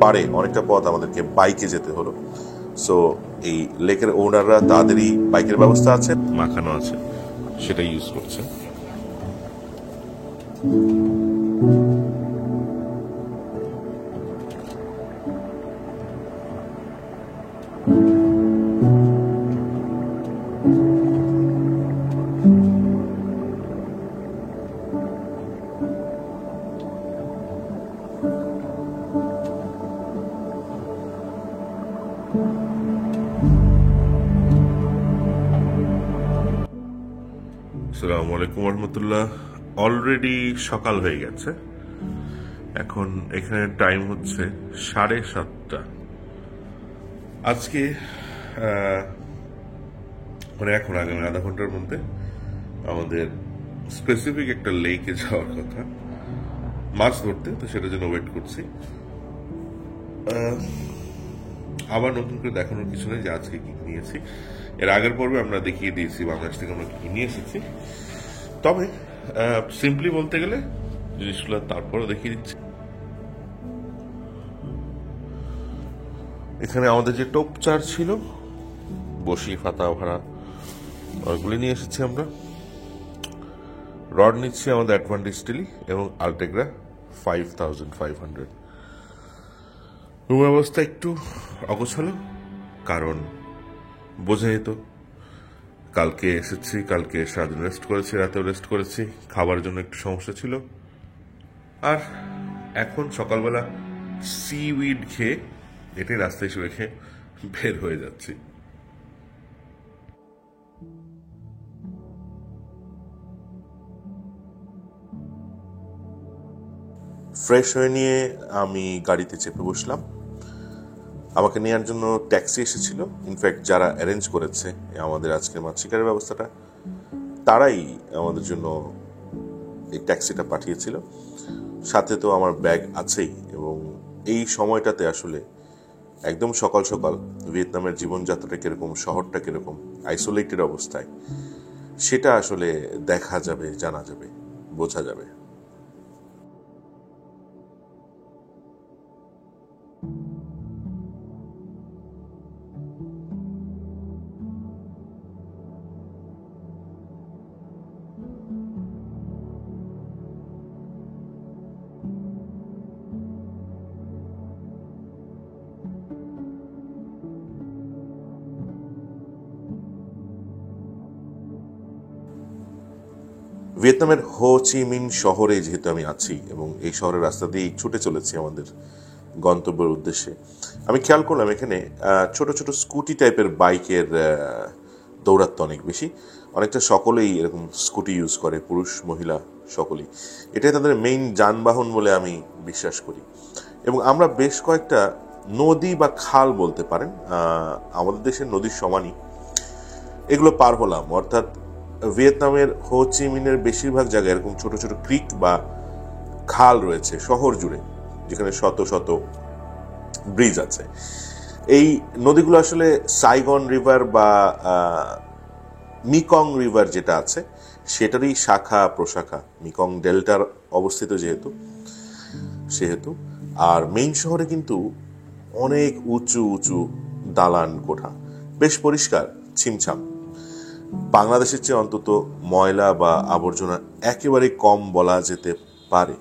পারে অনেকটা পথ আমাদেরকে বাইকে যেতে হলো। সো এই লেকের ওনাররা তাদেরই বাইকের ব্যবস্থা আছে, মাখানো আছে, সেটা ইউজ করছে। আসসালামু আলাইকুম রহমতুল্লাহ। অলরেডি সকাল হয়ে গেছে, এখন এখানে টাইম হচ্ছে 7:30। আজকে মানে এখন আগামী আধা ঘন্টার মধ্যে আমাদের স্পেসিফিক একটা লেকে যাওয়ার কথা মাছ ধরতে, তো সেটার জন্য ওয়েট করছি। আবার নতুন করে দেখানোর কিছু নেই যে আজকে কি নিয়েছি। এর আগের পর্বে আমরা দেখিয়ে দিয়েছি বাংলাদেশ থেকে আমরা কি নিয়ে এসেছি, তবে সিম্পলি বলতে গেলে জিনিসগুলো তারপরও দেখিয়ে দিচ্ছি। এখানে আমাদের যে টোপ চার ছিল, বসি, ফাতা, ভাড়া, ওইগুলি নিয়ে এসেছি আমরা। রড নিচ্ছি আমাদের অ্যাডভান্টেজ স্টিলি এবং আলটেগ্রা 5500। রুম অবস্থা একটু অগোছালো, কারণ বোঝা যেত কালকে এসেছি, কালকে সারাদিন রেস্ট করেছি, রাতেও রেস্ট করেছি, খাবারের জন্য একটু সমস্যা ছিল। আর এখন সকালবেলা সিউইড খেয়ে এটাই রাস্তায় এসে রেখে বের হয়ে যাচ্ছি। ফ্রেশ হয়ে নিয়ে আমি গাড়িতে চেপে বসলাম। আমাকে নেওয়ার জন্য ট্যাক্সি এসেছিল। ইনফ্যাক্ট যারা অ্যারেঞ্জ করেছে আমাদের আজকের মাছ শিকারের ব্যবস্থাটা, তারাই আমাদের জন্য এই ট্যাক্সিটা পাঠিয়েছিল। সাথে তো আমার ব্যাগ আছেই, এবং এই সময়টাতে আসলে একদম সকাল সকাল ভিয়েতনামের জীবনযাত্রাটা কিরকম, শহরটা কিরকম আইসোলেটেড অবস্থায়, সেটা আসলে দেখা যাবে, জানা যাবে, বোঝা যাবে। ভিয়েতনামের হো চি মিন শহরে যেহেতু আমি আছি এবং এই শহরের রাস্তা দিয়েই ছুটে চলেছি আমাদের গন্তব্যের উদ্দেশ্যে, আমি খেয়াল করলাম এখানে ছোট ছোট স্কুটি টাইপের বাইকের দৌরাত্ম অনেক বেশি। অনেকটা সকলেই এরকম স্কুটি ইউজ করে, পুরুষ মহিলা সকলেই। এটাই তাদের মেইন যানবাহন বলে আমি বিশ্বাস করি। এবং আমরা বেশ কয়েকটা নদী বা খাল বলতে পারেন, আমাদের দেশের নদীর সমানই এগুলো পার হলাম। অর্থাৎ ভিয়েতনামের হো চি মিনের বেশিরভাগ জায়গায় এরকম ছোট ছোট ক্রিক বা খাল রয়েছে শহর জুড়ে, যেখানে শত শত ব্রিজ আছে। এই নদীগুলো আসলে সাইগন রিভার বা মিকং রিভার যেটা আছে সেটারই শাখা প্রশাখা, মিকং ডেল্টার অবস্থিত সেহেতু। আর মেইন শহরে কিন্তু অনেক উঁচু উঁচু দালান কোঠা, বেশ পরিষ্কার, ছিমছাম। বাংলাদেশের চেয়ে অন্তত ময়লা বা আবর্জনা একেবারে কম বলা যেতে পারে।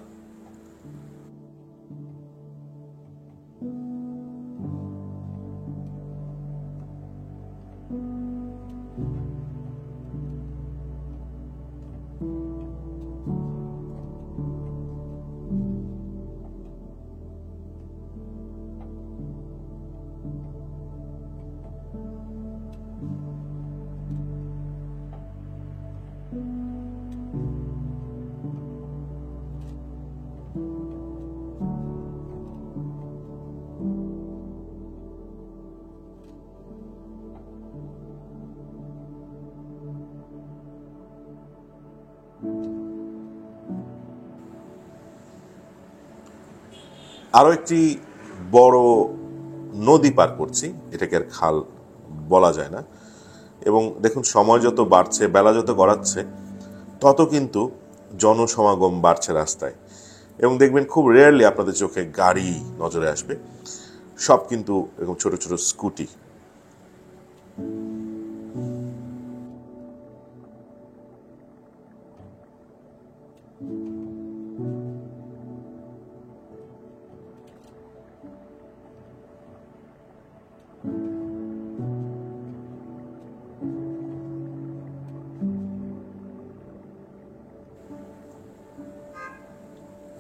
আরো একটি বড় নদী পার করছি, এটাকে আর খাল বলা যায় না। এবং দেখুন, সময় যত বাড়ছে, বেলা যত গড়াচ্ছে, তত কিন্তু জনসমাগম বাড়ছে রাস্তায়। এবং দেখবেন খুব রেয়ারলি আপনাদের চোখে গাড়ি নজরে আসবে, সব কিন্তু এরকম ছোট ছোট স্কুটি।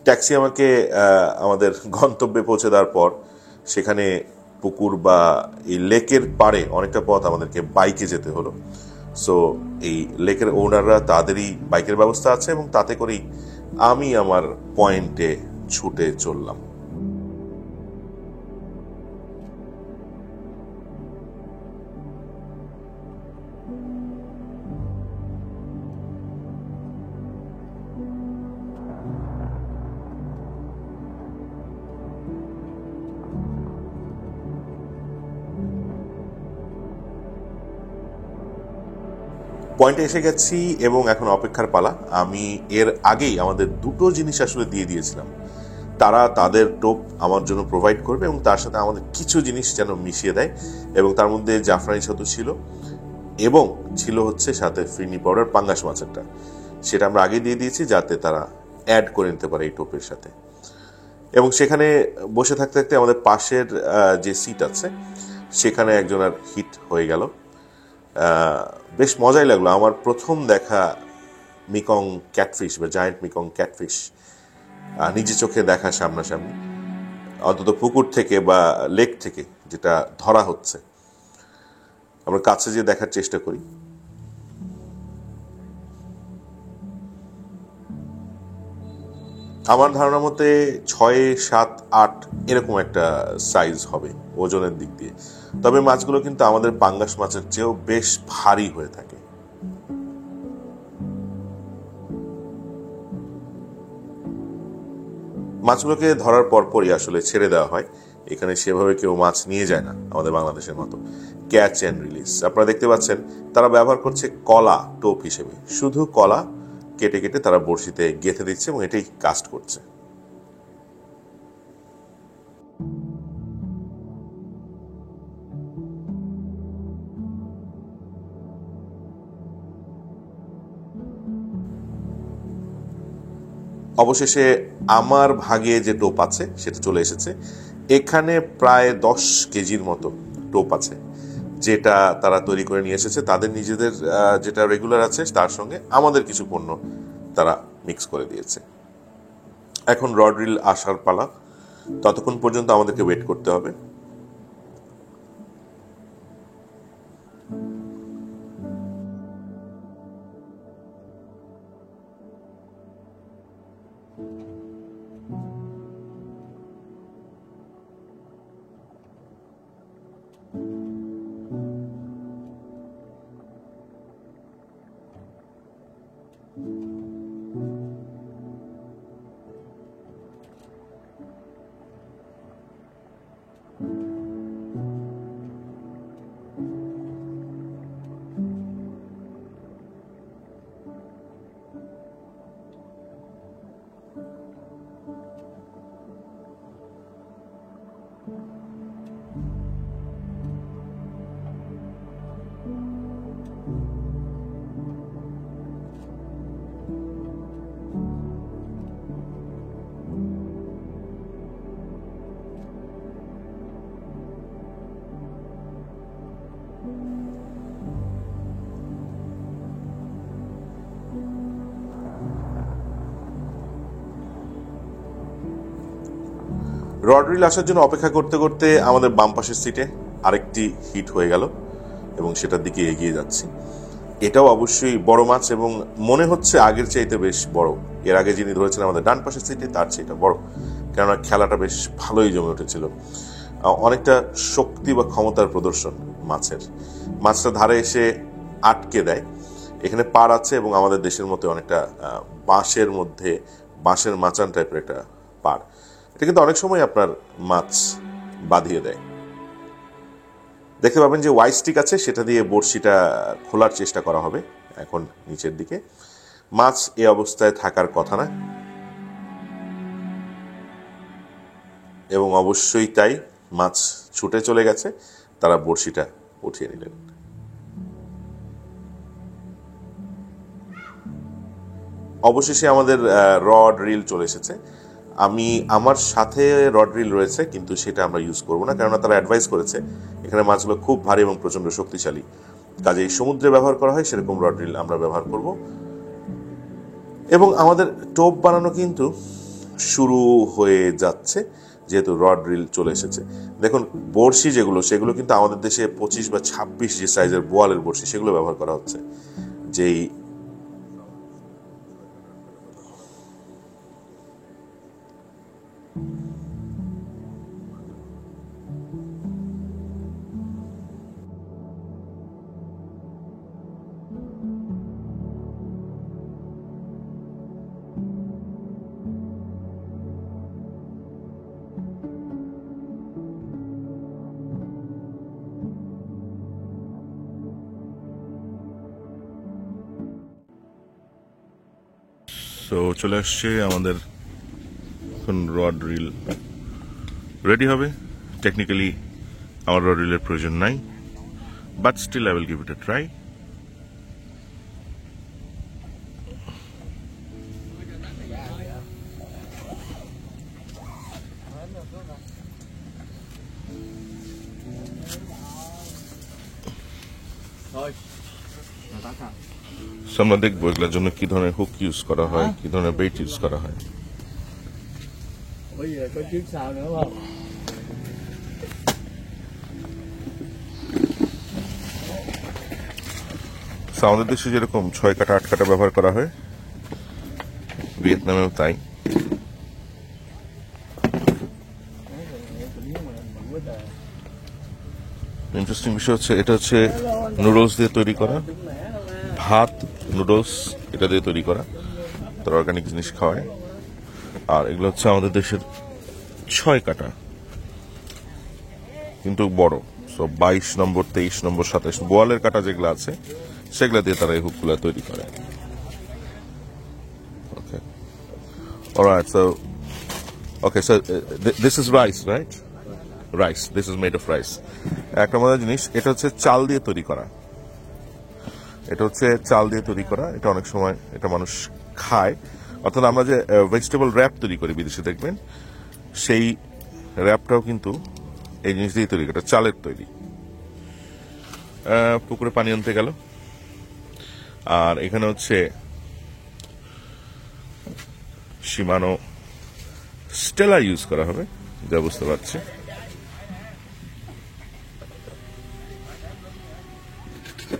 ট্যাক্সি আমাকে আমাদের গন্তব্যে পৌঁছে দেওয়ার পর সেখানে পুকুর বা এই লেকের পাড়ে অনেকটা পথ আমাদেরকে বাইকে যেতে হলো। সো এই লেকের ওনাররা তাদেরই বাইকের ব্যবস্থা আছে এবং তাতে করেই আমি আমার পয়েন্টে ছুটে চললাম। পয়েন্টে এসে গেছি এবং এখন অপেক্ষার পালা। আমি এর আগেই আমাদের দুটো জিনিস আসলে দিয়ে দিয়েছিলাম। তারা তাদের টোপ আমার জন্য প্রোভাইড করবে এবং তার সাথে আমাদের কিছু জিনিস যেন মিশিয়ে দেয়, এবং তার মধ্যে জাফরানি ছাতু ছিল এবং ছিল হচ্ছে সাথে ফিরনি পাউডার পাঙ্গাস মাছেরটা। সেটা আমরা আগে দিয়ে দিয়েছি যাতে তারা অ্যাড করে নিতে পারে এই টোপের সাথে। এবং সেখানে বসে থাকতে থাকতে আমাদের পাশের যে সিট আছে সেখানে একজনের হিট হয়ে গেল। বেশ মজাই লাগলো। আমার প্রথম দেখা মিকং ক্যাটফিশ বা জায়ান্ট মিকং ক্যাটফিশ নিজে চোখে দেখা সামনাসামনি, অন্তত পুকুর থেকে বা লেক থেকে যেটা ধরা হচ্ছে। আমরা কাছে যে দেখার চেষ্টা করি। আমার ধারণা মতে 6, 7, 8 এরকম একটা সাইজ হবে ওজনের দিক দিয়ে। তবে মাছগুলো কিন্তু আমাদের পাঙ্গাস মাছের চেয়েও বেশ ভারী হয়ে থাকে। মাছগুলোকে ধরার পরপরই আসলে ছেড়ে দেওয়া হয়। এখানে সেভাবে কেউ মাছ নিয়ে যায় না আমাদের বাংলাদেশের মতো, ক্যাচ অ্যান্ড রিলিজ। আপনারা দেখতে পাচ্ছেন তারা ব্যবহার করছে কলা টোপ হিসেবে। শুধু কলা কেটে কেটে তারা বড়শিতে গেঁথে দিচ্ছে এবং এটাই কাস্ট করছে। অবশেষে আমার ভাগে যে টোপ আছে সেটা চলে এসেছে। এখানে প্রায় 10 কেজির মতো টোপ আছে, যেটা তারা তৈরি করে নিয়ে এসেছে তাদের নিজেদের যেটা রেগুলার আছে তার সঙ্গে আমাদের কিছু পণ্য তারা মিক্স করে দিয়েছে। এখন রড রিল আসার পালা, ততক্ষণ পর্যন্ত আমাদেরকে ওয়েট করতে হবে। রড রিল আসার জন্য অপেক্ষা করতে করতে আমাদের বাম পাশের সিটে আরেকটি হিট হয়ে গেল এবং সেটার দিকে এগিয়ে যাচ্ছি। এটাও অবশ্যই বড় মাছ এবং মনে হচ্ছে আগের চাইতে বেশ বড়। এর আগে যিনি ধরেছেন আমাদের ডান পাশের সিটে তার চেয়ে বড়, কেননা খেলাটা বেশ ভালোই জমে উঠেছিল। অনেকটা শক্তি বা ক্ষমতার প্রদর্শন মাছের। মাছটা ধারে এসে আটকে দেয়। এখানে পাড় আছে এবং আমাদের দেশের মতো অনেকটা বাঁশের মধ্যে বাঁশের মাচান টাইপের একটা পাড়। এটা কিন্তু অনেক সময় আপনার মাছ বাঁধিয়ে দেয়। দেখতে পাবেন যে ওয়াই স্টিক আছে, সেটা দিয়ে বড়শিটা খোলার চেষ্টা করা হবে। এখন নিচের দিকে মাছ এই অবস্থায় থাকার কথা না। এবং অবশ্যই তাই, মাছ ছুটে চলে গেছে, তারা বড়শিটা উঠিয়ে নিলেন। অবশেষে আমাদের রড রিল চলে এসেছে। আমার সাথে রড রিল রয়েছে, কিন্তু সেটা আমরা ইউজ করবো না, কেননা তারা অ্যাডভাইস করেছে এখানে মাছগুলো খুব ভারী এবং প্রচণ্ড শক্তিশালী, কাজেই সমুদ্রে ব্যবহার করা হয় সেরকম রড রিল আমরা ব্যবহার করব। এবং আমাদের টোপ বানানো কিন্তু শুরু হয়ে যাচ্ছে, যেহেতু রড রিল চলে এসেছে। দেখুন, বড়শি যেগুলো, সেগুলো কিন্তু আমাদের দেশে 25 বা 26 যে সাইজের বোয়ালের বড়শি, সেগুলো ব্যবহার করা হচ্ছে। যেই চলে আসছে আমাদের, এখন রড রিল রেডি হবে। টেকনিক্যালি আমার রড রিলের প্রয়োজন নাই, but still I will give it a try. আমরা দেখবো এগুলোর জন্য কি ধরনের হুক ইউজ করা হয়, কি ধরনের বেইট ইউজ করা হয়। আমাদের দেশে যেরকম 6 কাটা 8 কাটা ব্যবহার করা হয়, ভিয়েতনামেও তাই। ইন্টারেস্টিং বিষয় হচ্ছে, এটা হচ্ছে নুডলস দিয়ে তৈরি করা, ভাত নুডলস এটা দিয়ে তৈরি করা, তার অর্গানিক জিনিস খাওয়ায়। আর এগুলো হচ্ছে আমাদের দেশের 6 কাটা, কিন্তু বড়, 22 নম্বর 23 নম্বর 27 বোয়ালের কাটা যেগুলো আছে, সেগুলো দিয়ে তারা এই হুকগুলো তৈরি করে। Okay, alright, so this is rice, right? Rice, this is made of rice. একটা মজার জিনিস, এটা হচ্ছে চাল দিয়ে তৈরি করা, এটা অনেক সময় এটা মানুষ খায়। অর্থাৎ আমরা যে ভেজিটেবল র্যাপ তৈরি করি বিদেশে, দেখবেন সেই র্যাপটাও কিন্তু এই জিনিস দিয়ে তৈরি, এটা চালের তৈরি। পুকুরে পানি আনতে গেল, আর এখানে হচ্ছে শিমানো স্টেলা ইউজ করা হবে, যা বুঝতে পারছি।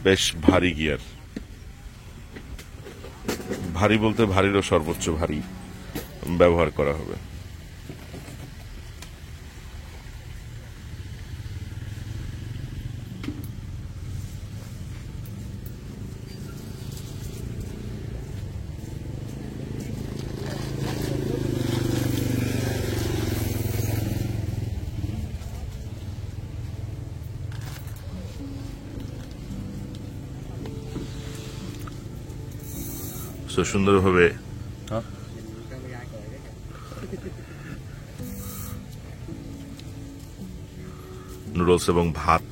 বেশ ভারী গিয়ার, ভারী বলতে ভারীরও সর্বোচ্চ ভারী ব্যবহার করা হবে। সুন্দরভাবে নুডলস এবং ভাত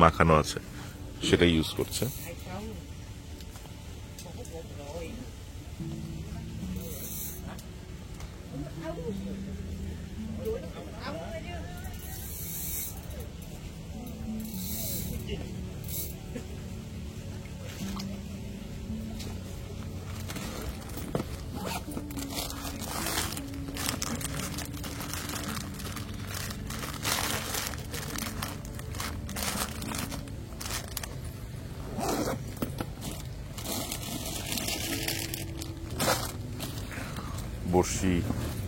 মাখানো আছে, সেটা ইউজ করছে। বড়শি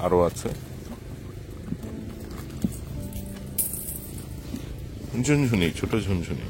আরো আছে, ঝুনঝুনি, ছোট ঝুনঝুনি।